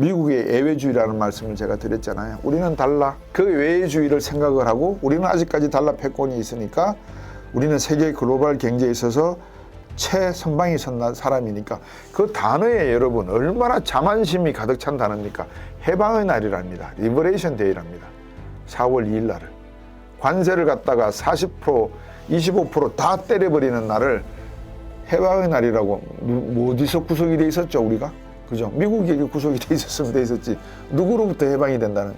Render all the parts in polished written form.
미국의 예외주의라는 말씀을 제가 드렸잖아요. 우리는 달라. 그 예외주의를 생각을 하고 우리는 아직까지 달러 패권이 있으니까 우리는 세계 글로벌 경제에 있어서 최선방에 선 사람이니까 그 단어에 여러분 얼마나 자만심이 가득 찬 단어입니까? 해방의 날이랍니다. 리버레이션 데이랍니다. 4월 2일 날을. 관세를 갖다가 40%, 25% 다 때려버리는 날을 해방의 날이라고 어디서 구속이 돼 있었죠, 우리가? 그죠? 미국이 구속이 돼 있었으면 돼 있었지. 누구로부터 해방이 된다는.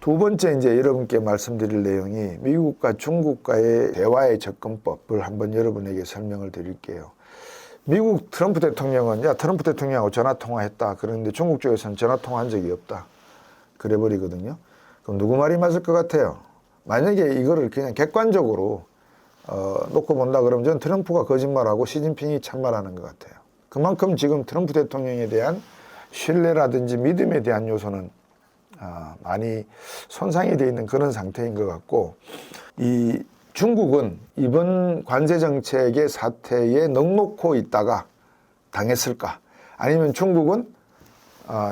두 번째 이제 여러분께 말씀드릴 내용이 미국과 중국과의 대화의 접근법을 한번 여러분에게 설명을 드릴게요. 미국 트럼프 대통령은 야 트럼프 대통령하고 전화통화했다. 그런데 중국 쪽에서는 전화통화한 적이 없다. 그래 버리거든요. 그럼 누구 말이 맞을 것 같아요? 만약에 이거를 그냥 객관적으로 놓고 본다 그러면 저는 트럼프가 거짓말하고 시진핑이 참말하는 것 같아요. 그만큼 지금 트럼프 대통령에 대한 신뢰라든지 믿음에 대한 요소는 많이 손상이 되어 있는 그런 상태인 것 같고, 이 중국은 이번 관세 정책의 사태에 넋놓고 있다가 당했을까? 아니면 중국은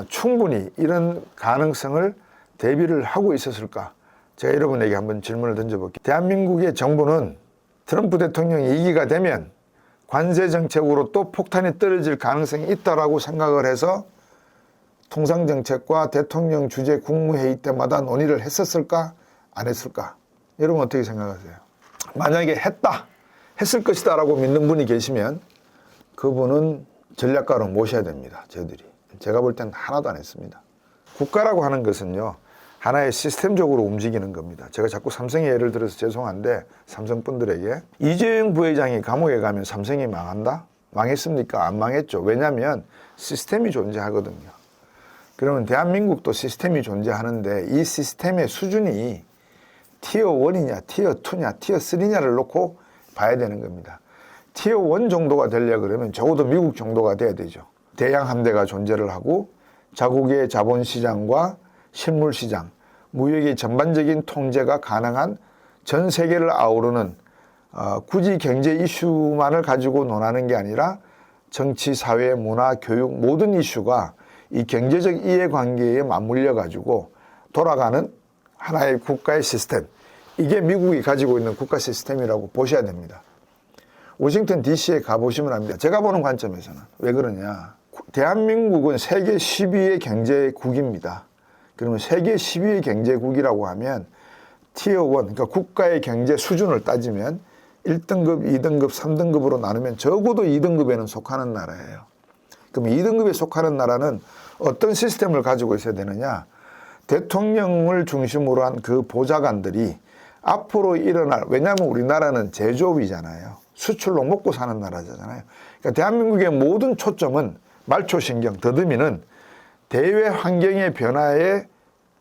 충분히 이런 가능성을 대비를 하고 있었을까? 제가 여러분에게 한번 질문을 던져볼게요. 대한민국의 정부는 트럼프 대통령이 2기가 되면 관세 정책으로 또 폭탄이 떨어질 가능성이 있다라고 생각을 해서 통상정책과 대통령 주재 국무회의 때마다 논의를 했었을까? 안 했을까? 여러분 어떻게 생각하세요? 만약에 했을 것이다 라고 믿는 분이 계시면 그분은 전략가로 모셔야 됩니다. 저희들이. 제가 볼 때는 하나도 안 했습니다. 국가라고 하는 것은요, 하나의 시스템적으로 움직이는 겁니다. 제가 자꾸 삼성의 예를 들어서 죄송한데 삼성분들에게 이재용 부회장이 감옥에 가면 삼성이 망한다? 망했습니까? 안 망했죠. 왜냐하면 시스템이 존재하거든요. 그러면 대한민국도 시스템이 존재하는데 이 시스템의 수준이 티어 1이냐, 티어 2냐, 티어 3냐를 놓고 봐야 되는 겁니다. 티어 1 정도가 되려고 그러면 적어도 미국 정도가 돼야 되죠. 대양 함대가 존재를 하고 자국의 자본시장과 실물시장, 무역의 전반적인 통제가 가능한 전 세계를 아우르는 굳이 경제 이슈만을 가지고 논하는 게 아니라 정치, 사회, 문화, 교육 모든 이슈가 이 경제적 이해관계에 맞물려 가지고 돌아가는 하나의 국가의 시스템, 이게 미국이 가지고 있는 국가 시스템이라고 보셔야 됩니다. 워싱턴 DC에 가보시면 압니다. 제가 보는 관점에서는. 왜 그러냐, 대한민국은 세계 10위의 경제국입니다. 그러면 세계 10위의 경제국이라고 하면 티어 1, 그러니까 국가의 경제 수준을 따지면 1등급, 2등급, 3등급으로 나누면 적어도 2등급에는 속하는 나라예요. 그럼 2등급에 속하는 나라는 어떤 시스템을 가지고 있어야 되느냐? 대통령을 중심으로 한 그 보좌관들이 앞으로 일어날, 왜냐하면 우리나라는 제조업이잖아요. 수출로 먹고 사는 나라잖아요. 그러니까 대한민국의 모든 초점은 말초신경, 더듬이는 대외 환경의 변화에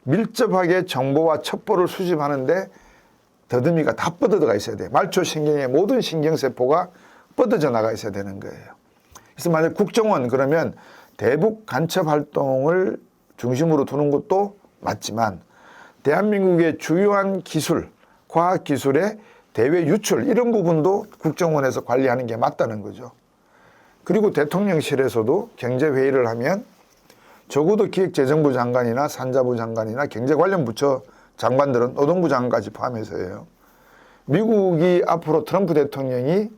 밀접하게 정보와 첩보를 수집하는데 더듬이가 다 뻗어가 있어야 돼요. 말초신경의 모든 신경세포가 뻗어져 나가 있어야 되는 거예요. 그래서 만약 국정원 그러면 대북 간첩 활동을 중심으로 두는 것도 맞지만 대한민국의 주요한 기술, 과학기술의 대외 유출 이런 부분도 국정원에서 관리하는 게 맞다는 거죠. 그리고 대통령실에서도 경제회의를 하면 적어도 기획재정부 장관이나 산자부 장관이나 경제 관련 부처 장관들은 노동부 장관까지 포함해서예요. 미국이 앞으로 트럼프 대통령이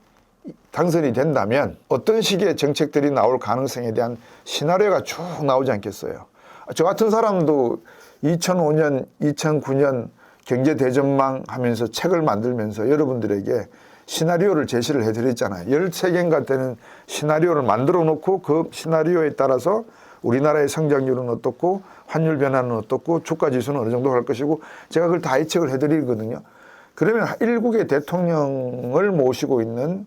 당선이 된다면 어떤 식의 정책들이 나올 가능성에 대한 시나리오가 쭉 나오지 않겠어요. 저 같은 사람도 2005년, 2009년 경제대전망 하면서 책을 만들면서 여러분들에게 시나리오를 제시를 해드렸잖아요. 13개인가 되는 시나리오를 만들어 놓고 그 시나리오에 따라서 우리나라의 성장률은 어떻고 환율 변화는 어떻고 주가지수는 어느 정도 갈 것이고 제가 그걸 다 예측을 해드리거든요. 그러면 일국의 대통령을 모시고 있는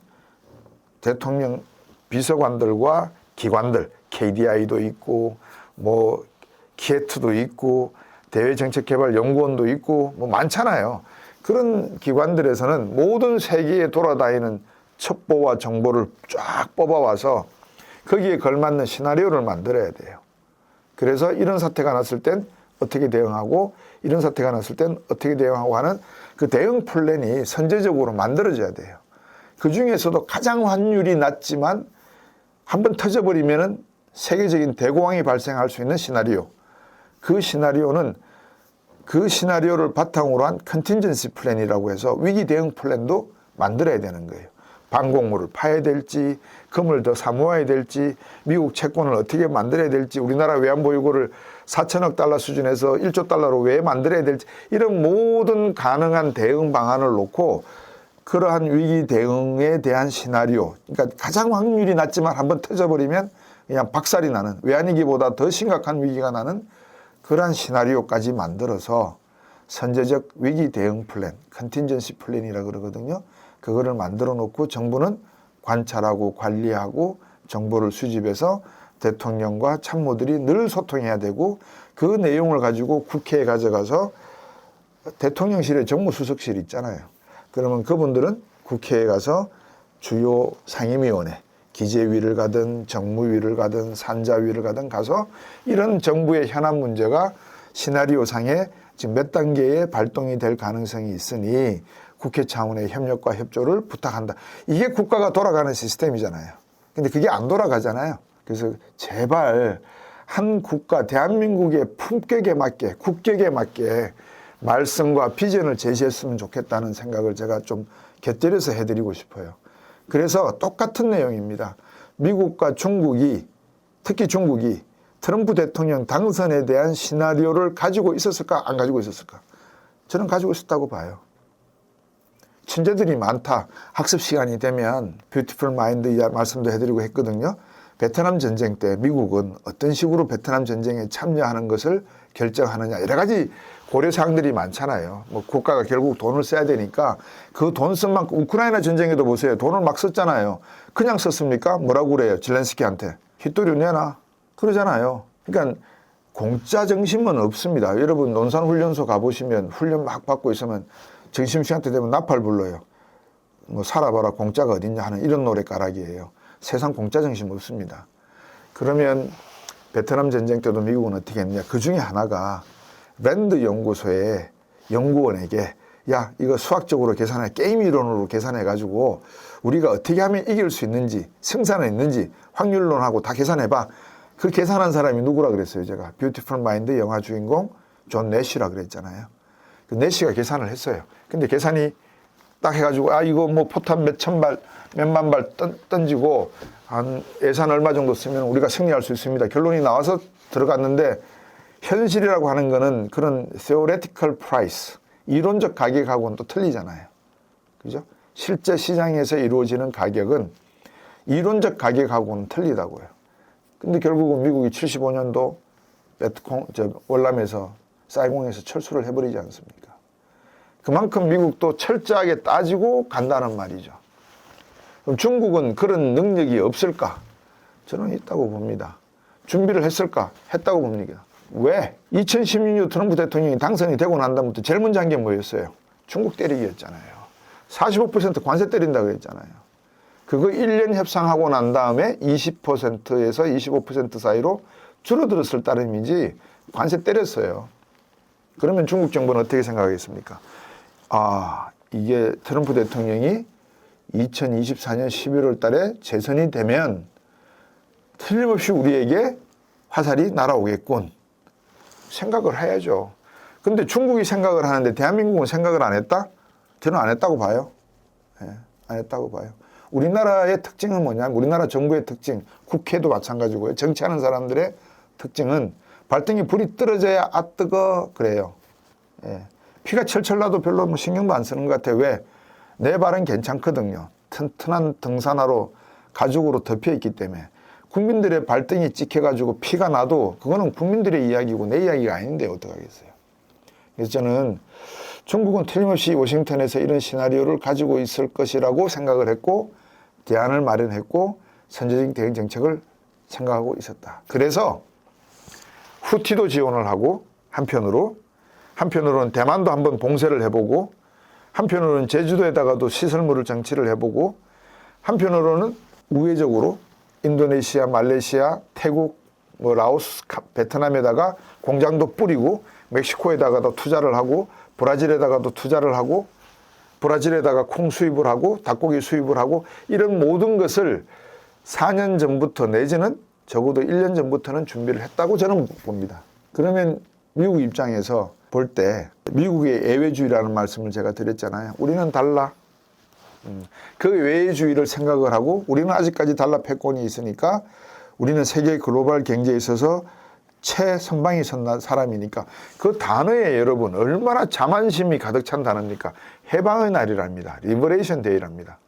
대통령 비서관들과 기관들, KDI도 있고 뭐 키에트도 있고 대외정책개발연구원도 있고 뭐 많잖아요. 그런 기관들에서는 모든 세계에 돌아다니는 첩보와 정보를 쫙 뽑아와서 거기에 걸맞는 시나리오를 만들어야 돼요. 그래서 이런 사태가 났을 땐 어떻게 대응하고 이런 사태가 났을 땐 어떻게 대응하고 하는 그 대응 플랜이 선제적으로 만들어져야 돼요. 그 중에서도 가장 환율이 낮지만 한번 터져버리면은 세계적인 대공황이 발생할 수 있는 시나리오. 그 시나리오는 그 시나리오를 바탕으로 한 컨틴전시 플랜이라고 해서 위기 대응 플랜도 만들어야 되는 거예요. 방공호를 파야 될지, 금을 더 사모아야 될지, 미국 채권을 어떻게 만들어야 될지, 우리나라 외환보유고를 4천억 달러 수준에서 1조 달러로 왜 만들어야 될지, 이런 모든 가능한 대응 방안을 놓고 그러한 위기 대응에 대한 시나리오, 그러니까 가장 확률이 낮지만 한번 터져버리면 그냥 박살이 나는, 외환위기보다 더 심각한 위기가 나는 그러한 시나리오까지 만들어서 선제적 위기 대응 플랜, 컨틴전시 플랜이라고 그러거든요. 그거를 만들어 놓고 정부는 관찰하고 관리하고 정보를 수집해서 대통령과 참모들이 늘 소통해야 되고, 그 내용을 가지고 국회에 가져가서 대통령실에 정무수석실이 있잖아요. 그러면 그분들은 국회에 가서 주요 상임위원회, 기재위를 가든 정무위를 가든 산자위를 가든 가서 이런 정부의 현안 문제가 시나리오상에 지금 몇 단계의 발동이 될 가능성이 있으니 국회 차원의 협력과 협조를 부탁한다. 이게 국가가 돌아가는 시스템이잖아요. 근데 그게 안 돌아가잖아요. 그래서 제발 한 국가, 대한민국의 품격에 맞게, 국격에 맞게 말씀과 비전을 제시했으면 좋겠다는 생각을 제가 좀 곁들여서 해드리고 싶어요. 그래서 똑같은 내용입니다. 미국과 중국이, 특히 중국이 트럼프 대통령 당선에 대한 시나리오를 가지고 있었을까, 안 가지고 있었을까? 저는 가지고 있었다고 봐요. 천재들이 많다. 학습 시간이 되면 뷰티풀 마인드 말씀도 해드리고 했거든요. 베트남 전쟁 때 미국은 어떤 식으로 베트남 전쟁에 참여하는 것을 결정하느냐, 여러 가지 고려사항들이 많잖아요. 뭐 국가가 결국 돈을 써야 되니까 그 돈 쓴 만큼, 우크라이나 전쟁에도 보세요. 돈을 막 썼잖아요. 그냥 썼습니까? 뭐라고 그래요? 젤렌스키한테 휘토류 내놔 그러잖아요. 그러니까 공짜 정신은 없습니다. 여러분 논산훈련소 가보시면 훈련 막 받고 있으면 점심시간 때 되면 나팔 불러요. 뭐 살아봐라 공짜가 어딨냐 하는 이런 노래가락이에요. 세상 공짜 정신 없습니다. 그러면 베트남 전쟁 때도 미국은 어떻게 했느냐. 그 중에 하나가 랜드 연구소의 연구원에게 야, 이거 수학적으로 계산해, 게임 이론으로 계산해가지고 우리가 어떻게 하면 이길 수 있는지, 승산은 있는지 확률론하고 다 계산해봐. 그 계산한 사람이 누구라 그랬어요, 제가. 뷰티풀 마인드 영화 주인공 존 내쉬라 그랬잖아요. 그 내쉬가 계산을 했어요. 근데 계산이 딱 해가지고 아, 이거 뭐 포탄 몇천 발, 몇만 발 던지고 한 예산 얼마 정도 쓰면 우리가 승리할 수 있습니다. 결론이 나와서 들어갔는데, 현실이라고 하는 거는 그런 theoretical price, 이론적 가격하고는 또 틀리잖아요. 그죠? 실제 시장에서 이루어지는 가격은 이론적 가격하고는 틀리다고요. 근데 결국은 미국이 75년도 월남에서 사이공에서 철수를 해버리지 않습니까? 그만큼 미국도 철저하게 따지고 간다는 말이죠. 그럼 중국은 그런 능력이 없을까? 저는 있다고 봅니다. 준비를 했을까? 했다고 봅니다. 왜? 2016년 트럼프 대통령이 당선이 되고 난 다음부터 제일 먼저 한 게 뭐였어요? 중국 때리기였잖아요. 45% 관세 때린다고 했잖아요. 그거 1년 협상하고 난 다음에 20%에서 25% 사이로 줄어들었을 따름이지 관세 때렸어요. 그러면 중국 정부는 어떻게 생각하겠습니까? 아, 이게 트럼프 대통령이 2024년 11월 달에 재선이 되면 틀림없이 우리에게 화살이 날아오겠군. 생각을 해야죠. 근데 중국이 생각을 하는데 대한민국은 생각을 안 했다? 저는 안 했다고 봐요. 네, 안 했다고 봐요. 우리나라의 특징은 뭐냐면, 우리나라 정부의 특징, 국회도 마찬가지고요. 정치하는 사람들의 특징은 발등에 불이 떨어져야 아 뜨거 그래요. 예. 피가 철철 나도 별로 뭐 신경도 안 쓰는 것 같아요. 왜? 내 발은 괜찮거든요. 튼튼한 등산화로 가죽으로 덮여 있기 때문에. 국민들의 발등이 찍혀가지고 피가 나도 그거는 국민들의 이야기고 내 이야기가 아닌데 어떡하겠어요. 그래서 저는 중국은 틀림없이 워싱턴에서 이런 시나리오를 가지고 있을 것이라고 생각을 했고, 대안을 마련했고, 선제적인 대응 정책을 생각하고 있었다. 그래서 후티도 지원을 하고, 한편으로는 대만도 한번 봉쇄를 해보고, 한편으로는 제주도에다가도 시설물을 정치를 해보고, 한편으로는 우회적으로 인도네시아, 말레이시아, 태국, 라오스, 베트남에다가 공장도 뿌리고, 멕시코에다가도 투자를 하고, 브라질에다가도 투자를 하고, 브라질에다가 콩 수입을 하고 닭고기 수입을 하고, 이런 모든 것을 4년 전부터 내지는 적어도 1년 전부터는 준비를 했다고 저는 봅니다. 그러면 미국 입장에서 볼 때 미국의 예외주의라는 말씀을 제가 드렸잖아요. 우리는 달라. 그 외주의를 생각을 하고 우리는 아직까지 달러 패권이 있으니까 우리는 세계 글로벌 경제에 있어서 최선방에 선 사람이니까 그 단어에 여러분 얼마나 자만심이 가득 찬 단어입니까? 해방의 날이랍니다. 리버레이션 데이랍니다.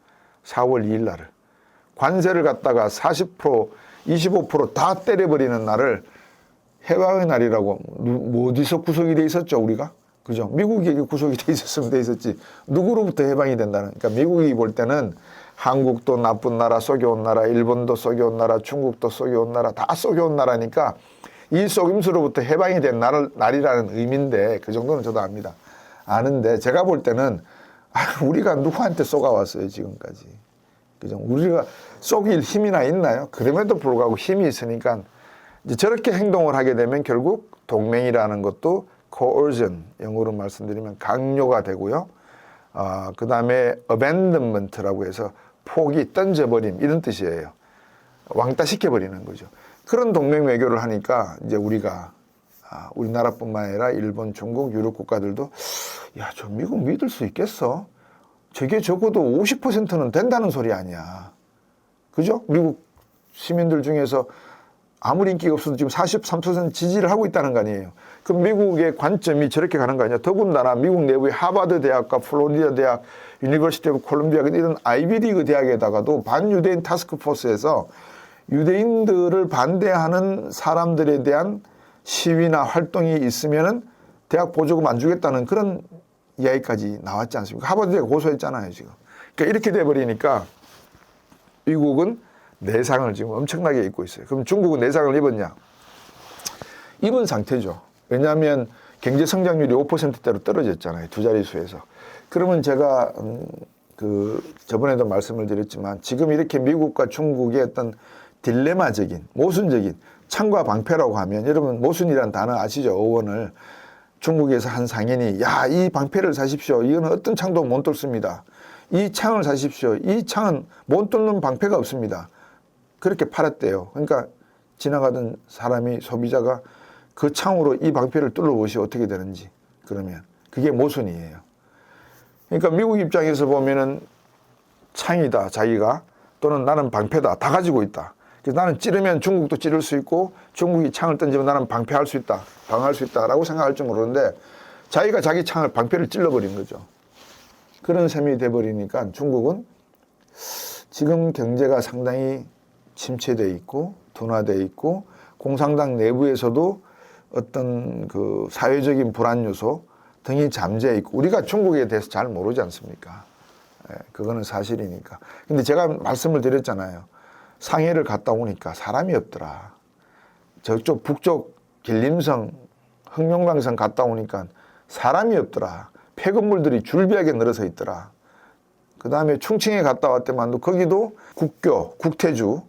4월 2일 날을. 관세를 갖다가 40%, 25%다 때려버리는 날을 해방의 날이라고 어디서 구속이 돼 있었죠 우리가? 그죠? 미국에게 구속이 돼 있었으면 돼 있었지. 누구로부터 해방이 된다는. 그러니까 미국이 볼 때는 한국도 나쁜 나라, 쏘겨온 나라, 일본도 쏘겨온 나라, 중국도 쏘겨온 나라, 다 쏘겨온 나라니까 이 속임수로부터 해방이 된 날이라는 의미인데 그 정도는 저도 압니다. 아는데 제가 볼 때는 우리가 누구한테 쏘가왔어요 지금까지. 그죠? 우리가 쏘길 힘이나 있나요? 그럼에도 불구하고 힘이 있으니까 이제 저렇게 행동을 하게 되면 결국 동맹이라는 것도 coercion, 영어로 말씀드리면 강요가 되고요. 그 다음에 abandonment라고 해서 포기, 던져버림 이런 뜻이에요. 왕따 시켜버리는 거죠. 그런 동맹 외교를 하니까 이제 우리가 우리나라뿐만 아니라 일본, 중국, 유럽 국가들도 야, 저 미국 믿을 수 있겠어? 저게 적어도 50%는 된다는 소리 아니야. 그죠? 미국 시민들 중에서 아무리 인기가 없어도 지금 43% 지지를 하고 있다는 거 아니에요. 그럼 미국의 관점이 저렇게 가는 거 아니야. 더군다나 미국 내부의 하버드 대학과 플로리다 대학, 유니버시티 오브 콜ум비아 이런 아이비리그 대학에다가도 반유대인 타스크포스에서 유대인들을 반대하는 사람들에 대한 시위나 활동이 있으면은 대학 보조금 안 주겠다는 그런 이야기까지 나왔지 않습니까? 하버드 대학 고소했잖아요, 지금. 그러니까 이렇게 돼버리니까 미국은 내상을 지금 엄청나게 입고 있어요. 그럼 중국은 내상을 입었냐? 입은 상태죠. 왜냐하면 경제 성장률이 5%대로 떨어졌잖아요. 두 자릿수에서. 그러면 제가 저번에도 말씀을 드렸지만 지금 이렇게 미국과 중국의 어떤 딜레마적인, 모순적인 창과 방패라고 하면 여러분 모순이라는 단어 아시죠? 어원을. 중국에서 한 상인이 야, 이 방패를 사십시오. 이거는 어떤 창도 못 뚫습니다. 이 창을 사십시오. 이 창은 못 뚫는 방패가 없습니다. 그렇게 팔았대요. 그러니까 지나가던 사람이 소비자가 그 창으로 이 방패를 뚫어보시오. 어떻게 되는지. 그러면 그게 모순이에요. 그러니까 미국 입장에서 보면은 창이다 자기가 또는 나는 방패다 다 가지고 있다. 그래서 나는 찌르면 중국도 찌를 수 있고 중국이 창을 던지면 나는 방패할 수 있다. 방어할 수 있다라고 생각할 줄 모르는데 자기가 자기 창을 방패를 찔러버린 거죠. 그런 셈이 돼버리니까 중국은 지금 경제가 상당히 침체돼 있고 둔화돼 있고 공산당 내부에서도 어떤 그 사회적인 불안 요소 등이 잠재해 있고 우리가 중국에 대해서 잘 모르지 않습니까? 그거는 사실이니까. 근데 제가 말씀을 드렸잖아요. 상해를 갔다 오니까 사람이 없더라. 저쪽 북쪽 길림성, 흑룡강성 갔다 오니까 사람이 없더라. 폐건물들이 줄비하게 늘어서 있더라. 그 다음에 충칭에 갔다 왔더만도 거기도 국교, 국태주,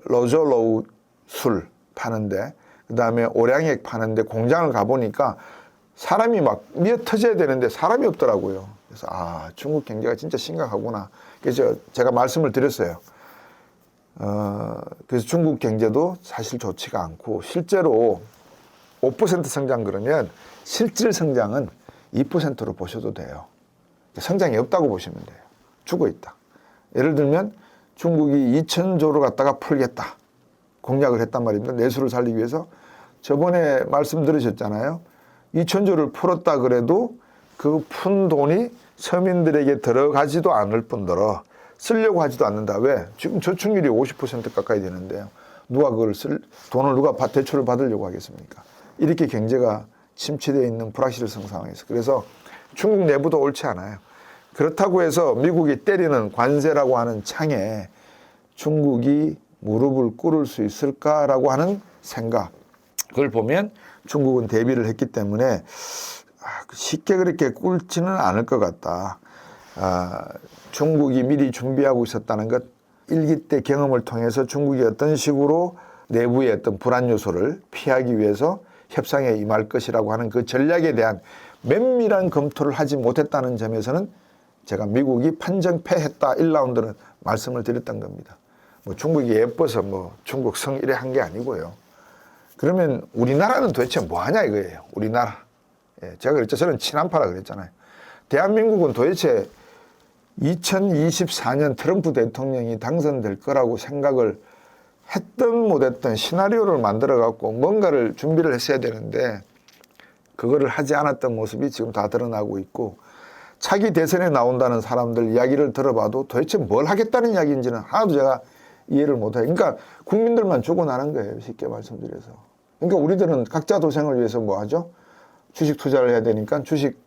로저로우 술 파는데 그 다음에 오량액 파는데 공장을 가보니까 사람이 막 미어 터져야 되는데 사람이 없더라고요. 그래서 중국 경제가 진짜 심각하구나. 그래서 제가 말씀을 드렸어요. 그래서 중국 경제도 사실 좋지가 않고 실제로 5% 성장 그러면 실질 성장은 2%로 보셔도 돼요. 성장이 없다고 보시면 돼요. 죽어 있다. 예를 들면 중국이 2,000조를 갖다가 풀겠다. 공약을 했단 말입니다. 내수를 살리기 위해서. 저번에 말씀 들으셨잖아요. 2,000조를 풀었다 그래도 그 푼 돈이 서민들에게 들어가지도 않을 뿐더러 쓰려고 하지도 않는다. 왜? 지금 저축률이 50% 가까이 되는데요. 누가 그걸 돈을 누가 대출을 받으려고 하겠습니까? 이렇게 경제가 침체되어 있는 불확실성 상황에서. 그래서 중국 내부도 옳지 않아요. 그렇다고 해서 미국이 때리는 관세라고 하는 창에 중국이 무릎을 꿇을 수 있을까라고 하는 생각을 보면 중국은 대비를 했기 때문에 쉽게 그렇게 꿇지는 않을 것 같다. 중국이 미리 준비하고 있었다는 것, 일기 때 경험을 통해서 중국이 어떤 식으로 내부의 어떤 불안 요소를 피하기 위해서 협상에 임할 것이라고 하는 그 전략에 대한 면밀한 검토를 하지 못했다는 점에서는 제가 미국이 판정패했다 1라운드는 말씀을 드렸던 겁니다. 뭐 중국이 예뻐서 뭐 중국 성 이래 한 게 아니고요. 그러면 우리나라는 도대체 뭐 하냐 이거예요. 우리나라. 예, 제가 그랬죠. 저는 친한파라 그랬잖아요. 대한민국은 도대체 2024년 트럼프 대통령이 당선될 거라고 생각을 했든 못했든 시나리오를 만들어 갖고 뭔가를 준비를 했어야 되는데 그거를 하지 않았던 모습이 지금 다 드러나고 있고, 차기 대선에 나온다는 사람들 이야기를 들어봐도 도대체 뭘 하겠다는 이야기인지는 하나도 제가 이해를 못해요. 그러니까 국민들만 죽어나는 거예요. 쉽게 말씀드려서. 그러니까 우리들은 각자 도생을 위해서 뭐 하죠? 주식 투자를 해야 되니까 주식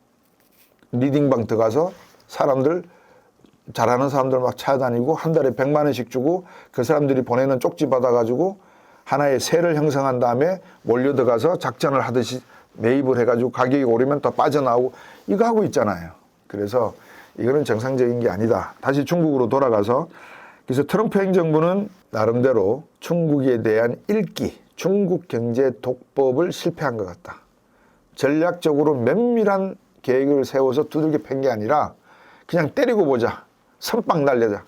리딩방 들어가서 사람들, 잘하는 사람들 막 찾아다니고 한 달에 100만 원씩 주고 그 사람들이 보내는 쪽지 받아가지고 하나의 세를 형성한 다음에 몰려 들어가서 작전을 하듯이 매입을 해가지고 가격이 오르면 더 빠져나오고 이거 하고 있잖아요. 그래서 이거는 정상적인 게 아니다. 다시 중국으로 돌아가서, 그래서 트럼프 행정부는 나름대로 중국에 대한 읽기, 중국 경제 독법을 실패한 것 같다. 전략적으로 면밀한 계획을 세워서 두들겨 팬 게 아니라 그냥 때리고 보자. 선빵 날려자.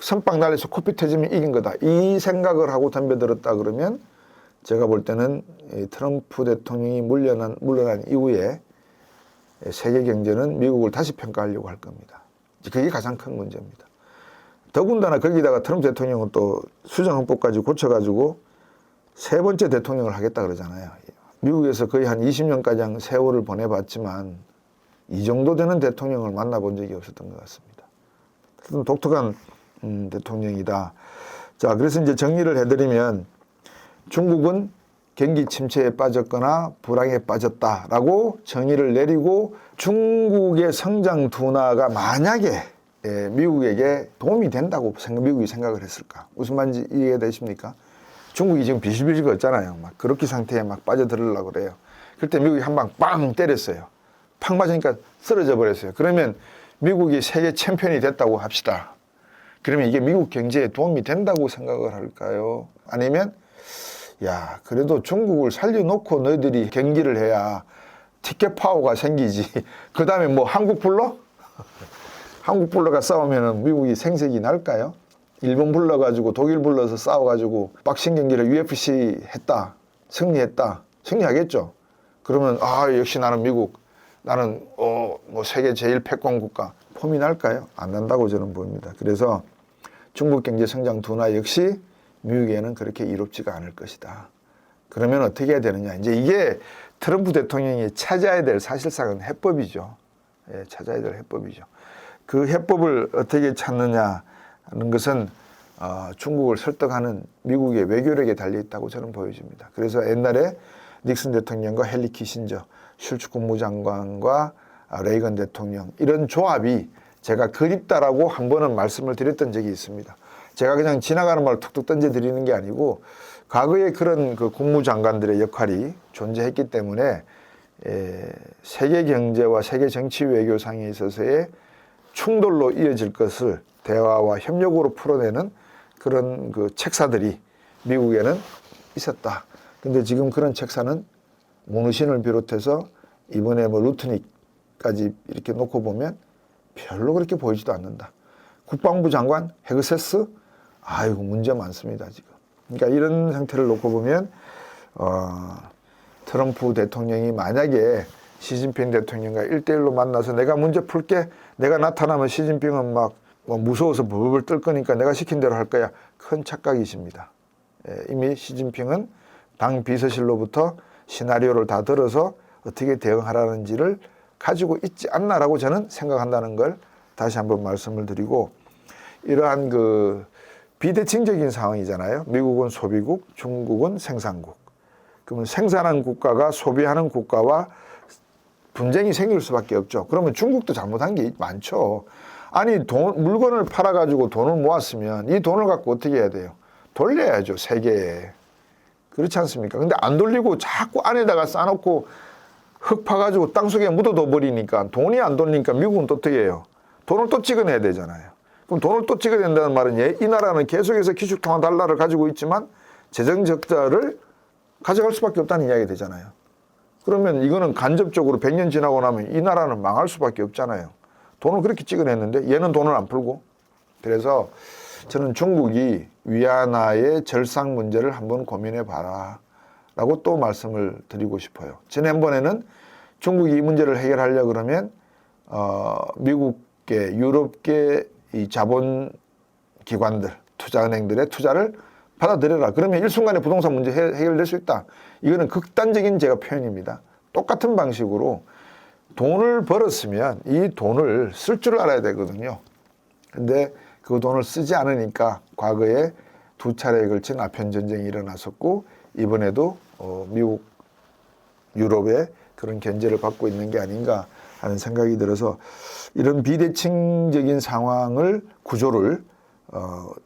선빵 날려서 코피 터지면 이긴 거다. 이 생각을 하고 덤벼들었다 그러면 제가 볼 때는 트럼프 대통령이 물러난 이후에 세계 경제는 미국을 다시 평가하려고 할 겁니다. 그게 가장 큰 문제입니다. 더군다나 거기다가 트럼프 대통령은 또 수정헌법까지 고쳐가지고 세 번째 대통령을 하겠다 그러잖아요. 미국에서 거의 한 20년가량 세월을 보내봤지만 이 정도 되는 대통령을 만나본 적이 없었던 것 같습니다. 독특한 대통령이다. 자, 그래서 이제 정리를 해드리면 중국은 경기 침체에 빠졌거나 불황에 빠졌다라고 정의를 내리고, 중국의 성장 둔화가 만약에 미국에게 도움이 된다고 미국이 생각을 했을까? 무슨 말인지 이해되십니까? 중국이 지금 비실비실 걷잖아요. 막 그렇게 상태에 막 빠져들으려고 그래요. 그때 미국이 한 방 빵 때렸어요. 팍 맞으니까 쓰러져 버렸어요. 그러면 미국이 세계 챔피언이 됐다고 합시다. 그러면 이게 미국 경제에 도움이 된다고 생각을 할까요? 아니면 야, 그래도 중국을 살려놓고 너희들이 경기를 해야 티켓 파워가 생기지. 그 다음에 뭐 한국 불러? 한국 불러가 싸우면 미국이 생색이 날까요? 일본 불러가지고 독일 불러서 싸워가지고 박싱 경기를 UFC 했다. 승리했다. 승리하겠죠. 그러면 역시 나는 미국, 나는 뭐 세계 제일 패권 국가. 폼이 날까요? 안 난다고 저는 봅니다. 그래서 중국 경제 성장 둔화 역시 미국에는 그렇게 이롭지가 않을 것이다. 그러면 어떻게 해야 되느냐. 이제 이게 트럼프 대통령이 찾아야 될 사실상은 해법이죠. 예, 찾아야 될 해법이죠. 그 해법을 어떻게 찾느냐 하는 것은 중국을 설득하는 미국의 외교력에 달려있다고 저는 보여집니다. 그래서 옛날에 닉슨 대통령과 헨리 키신저, 슐츠 국무장관과 레이건 대통령, 이런 조합이 제가 그립다라고 한 번은 말씀을 드렸던 적이 있습니다. 제가 그냥 지나가는 말 툭툭 던져드리는 게 아니고 과거에 그런 그 국무장관들의 역할이 존재했기 때문에 세계 경제와 세계 정치 외교상에 있어서의 충돌로 이어질 것을 대화와 협력으로 풀어내는 그런 그 책사들이 미국에는 있었다. 근데 지금 그런 책사는 문우신을 비롯해서 이번에 뭐 루트닉까지 이렇게 놓고 보면 별로 그렇게 보이지도 않는다. 국방부 장관 헤그세스, 아이고 문제 많습니다 지금. 그러니까 이런 상태를 놓고 보면 트럼프 대통령이 만약에 시진핑 대통령과 1대1로 만나서 내가 문제 풀게, 내가 나타나면 시진핑은 막 무서워서 벌벌 떨 거니까 내가 시킨 대로 할 거야. 큰 착각이십니다. 이미 시진핑은 당 비서실로부터 시나리오를 다 들어서 어떻게 대응하라는지를 가지고 있지 않나라고 저는 생각한다는 걸 다시 한번 말씀을 드리고, 이러한 그 비대칭적인 상황이잖아요. 미국은 소비국, 중국은 생산국. 그러면 생산한 국가가 소비하는 국가와 분쟁이 생길 수밖에 없죠. 그러면 중국도 잘못한 게 많죠. 아니 물건을 팔아가지고 돈을 모았으면 이 돈을 갖고 어떻게 해야 돼요? 돌려야죠, 세계에. 그렇지 않습니까? 근데 안 돌리고 자꾸 안에다가 싸놓고 흙 파가지고 땅속에 묻어둬 버리니까 돈이 안 돌리니까 미국은 또 어떻게 해요? 돈을 또 찍어내야 되잖아요. 그럼 돈을 또 찍어야 된다는 말은 이 나라는 계속해서 기축통화 달러를 가지고 있지만 재정 적자를 가져갈 수밖에 없다는 이야기가 되잖아요. 그러면 이거는 간접적으로 100년 지나고 나면 이 나라는 망할 수밖에 없잖아요. 돈을 그렇게 찍어냈는데 얘는 돈을 안 풀고. 그래서 저는 중국이 위안화의 절상 문제를 한번 고민해 봐라 라고 또 말씀을 드리고 싶어요. 지난번에는 중국이 이 문제를 해결하려고 그러면 미국계, 유럽계 이 자본기관들, 투자은행들의 투자를 받아들여라. 그러면 일순간에 부동산 문제 해결될 수 있다. 이거는 극단적인 제가 표현입니다. 똑같은 방식으로 돈을 벌었으면 이 돈을 쓸 줄 알아야 되거든요. 근데 그 돈을 쓰지 않으니까 과거에 2차례에 걸친 아편 전쟁이 일어났었고 이번에도 미국, 유럽의 그런 견제를 받고 있는 게 아닌가 하는 생각이 들어서 이런 비대칭적인 상황을 구조를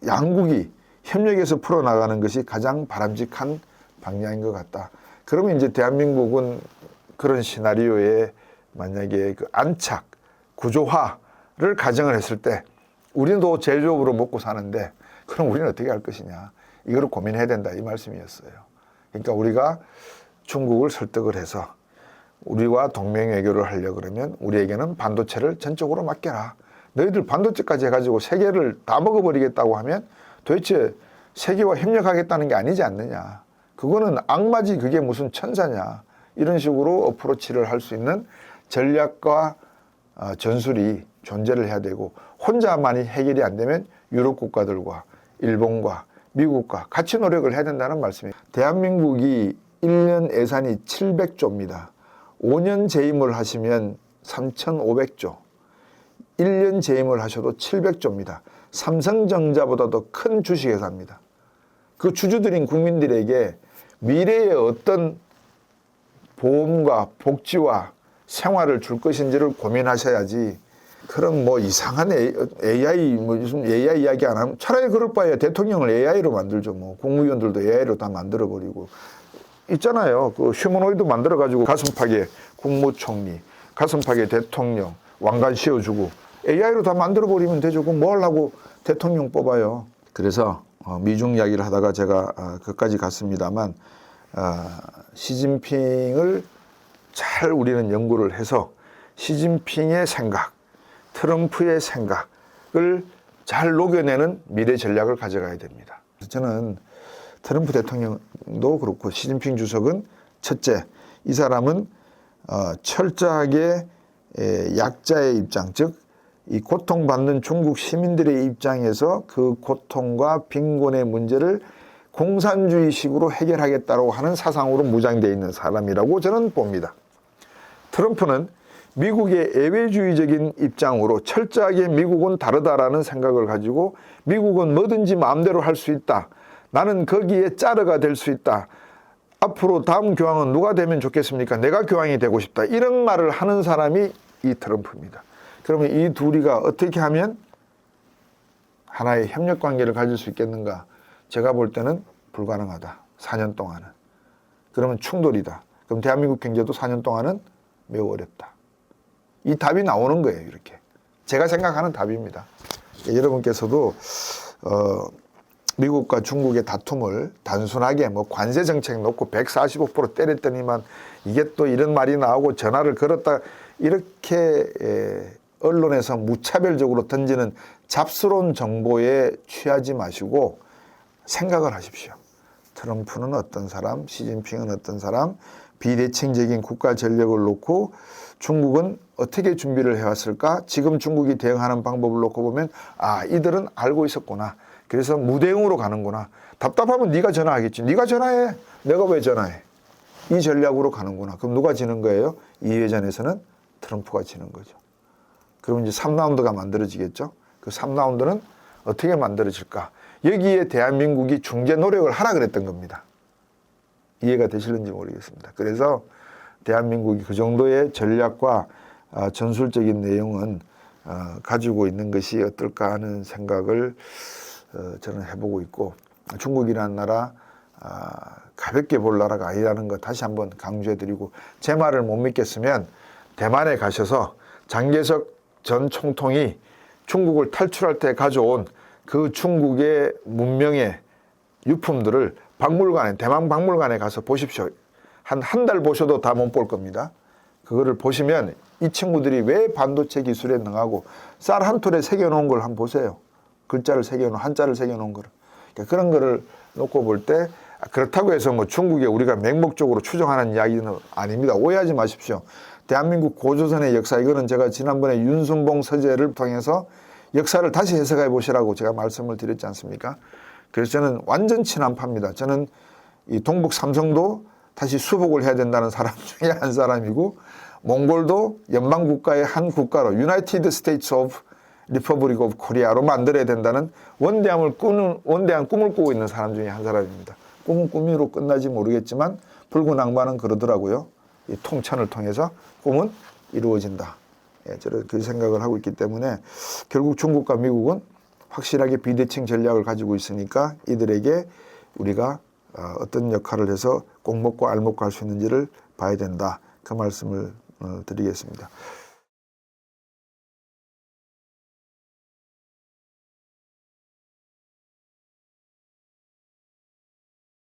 양국이 협력해서 풀어나가는 것이 가장 바람직한 방향인 것 같다. 그러면 이제 대한민국은 그런 시나리오에 만약에 그 안착, 구조화를 가정을 했을 때 우리도 제조업으로 먹고 사는데 그럼 우리는 어떻게 할 것이냐. 이거를 고민해야 된다. 이 말씀이었어요. 그러니까 우리가 중국을 설득을 해서 우리와 동맹 외교를 하려고 그러면 우리에게는 반도체를 전적으로 맡겨라. 너희들 반도체까지 해가지고 세계를 다 먹어버리겠다고 하면 도대체 세계와 협력하겠다는 게 아니지 않느냐. 그거는 악마지 그게 무슨 천사냐. 이런 식으로 어프로치를 할 수 있는 전략과 전술이 존재를 해야 되고 혼자만이 해결이 안 되면 유럽 국가들과 일본과 미국과 같이 노력을 해야 된다는 말씀이에요. 대한민국이 1년 예산이 700조입니다. 5년 재임을 하시면 3,500조. 1년 재임을 하셔도 700조입니다. 삼성전자보다도 큰 주식회사입니다. 그 주주들인 국민들에게 미래의 어떤 보험과 복지와 생활을 줄 것인지를 고민하셔야지. 그럼 뭐 이상한 AI, 무슨 AI 이야기 안 하면 차라리 그럴 바에야 대통령을 AI로 만들죠. 뭐 국무위원들도 AI로 다 만들어버리고. 있잖아요. 그 휴머노이드 만들어가지고 가슴팍에 국무총리, 가슴팍에 대통령, 왕관 씌워주고 AI로 다 만들어버리면 되죠. 그럼 뭐 하려고 대통령 뽑아요. 그래서 미중 이야기를 하다가 제가 그까지 갔습니다만 시진핑을 잘 우리는 연구를 해서 시진핑의 생각, 트럼프의 생각을 잘 녹여내는 미래 전략을 가져가야 됩니다. 저는 트럼프 대통령도 그렇고 시진핑 주석은 첫째, 이 사람은 철저하게 약자의 입장, 즉 이 고통받는 중국 시민들의 입장에서 그 고통과 빈곤의 문제를 공산주의식으로 해결하겠다고 하는 사상으로 무장되어 있는 사람이라고 저는 봅니다. 트럼프는 미국의 애외주의적인 입장으로 철저하게 미국은 다르다라는 생각을 가지고 미국은 뭐든지 마음대로 할 수 있다. 나는 거기에 짜르가 될 수 있다. 앞으로 다음 교황은 누가 되면 좋겠습니까? 내가 교황이 되고 싶다. 이런 말을 하는 사람이 이 트럼프입니다. 그러면 이 둘이가 어떻게 하면 하나의 협력 관계를 가질 수 있겠는가? 제가 볼 때는 불가능하다. 4년 동안은. 그러면 충돌이다. 그럼 대한민국 경제도 4년 동안은 매우 어렵다. 이 답이 나오는 거예요. 이렇게. 제가 생각하는 답입니다. 여러분께서도 미국과 중국의 다툼을 단순하게 뭐 관세 정책 놓고 145% 때렸더니만 이게 또 이런 말이 나오고 전화를 걸었다 이렇게 언론에서 무차별적으로 던지는 잡스러운 정보에 취하지 마시고 생각을 하십시오. 트럼프는 어떤 사람, 시진핑은 어떤 사람, 비대칭적인 국가 전력을 놓고 중국은 어떻게 준비를 해왔을까? 지금 중국이 대응하는 방법을 놓고 보면 이들은 알고 있었구나. 그래서 무대응으로 가는구나. 답답하면 네가 전화하겠지. 네가 전화해. 내가 왜 전화해? 이 전략으로 가는구나. 그럼 누가 지는 거예요? 이 회전에서는 트럼프가 지는 거죠. 그러면 이제 3라운드가 만들어지겠죠. 그 3라운드는 어떻게 만들어질까? 여기에 대한민국이 중재 노력을 하라 그랬던 겁니다. 이해가 되실는지 모르겠습니다. 그래서 대한민국이 그 정도의 전략과 전술적인 내용은 가지고 있는 것이 어떨까 하는 생각을 저는 해보고 있고, 중국이라는 나라 가볍게 볼 나라가 아니라는 거 다시 한번 강조해드리고, 제 말을 못 믿겠으면 대만에 가셔서 장개석 전 총통이 중국을 탈출할 때 가져온 그 중국의 문명의 유품들을 박물관에, 대만 박물관에 가서 보십시오. 한 달 보셔도 다 못 볼 겁니다. 그거를 보시면 이 친구들이 왜 반도체 기술에 능하고 쌀 한 톨에 새겨놓은 걸 한번 보세요. 글자를 새겨놓은 한자를 새겨놓은 거를 그러니까 그런 거를 놓고 볼 때 그렇다고 해서 뭐 중국에 우리가 맹목적으로 추정하는 이야기는 아닙니다. 오해하지 마십시오. 대한민국 고조선의 역사 이거는 제가 지난번에 윤순봉 서재를 통해서 역사를 다시 해석해 보시라고 제가 말씀을 드렸지 않습니까? 그래서 저는 완전 친한파입니다. 저는 이 동북 삼성도 다시 수복을 해야 된다는 사람 중에 한 사람이고 몽골도 연방국가의 한 국가로 United States of Republic of Korea로 만들어야 된다는 원대한 꿈을 꾸고 있는 사람 중에 한 사람입니다. 꿈은 꿈으로 끝나지 모르겠지만 붉은 악마는 그러더라고요. 이 통천을 통해서 꿈은 이루어진다. 예, 저는 그 생각을 하고 있기 때문에 결국 중국과 미국은 확실하게 비대칭 전략을 가지고 있으니까 이들에게 우리가 어떤 역할을 해서 꼭 먹고 알 먹고 할 수 있는지를 봐야 된다. 그 말씀을 드리겠습니다.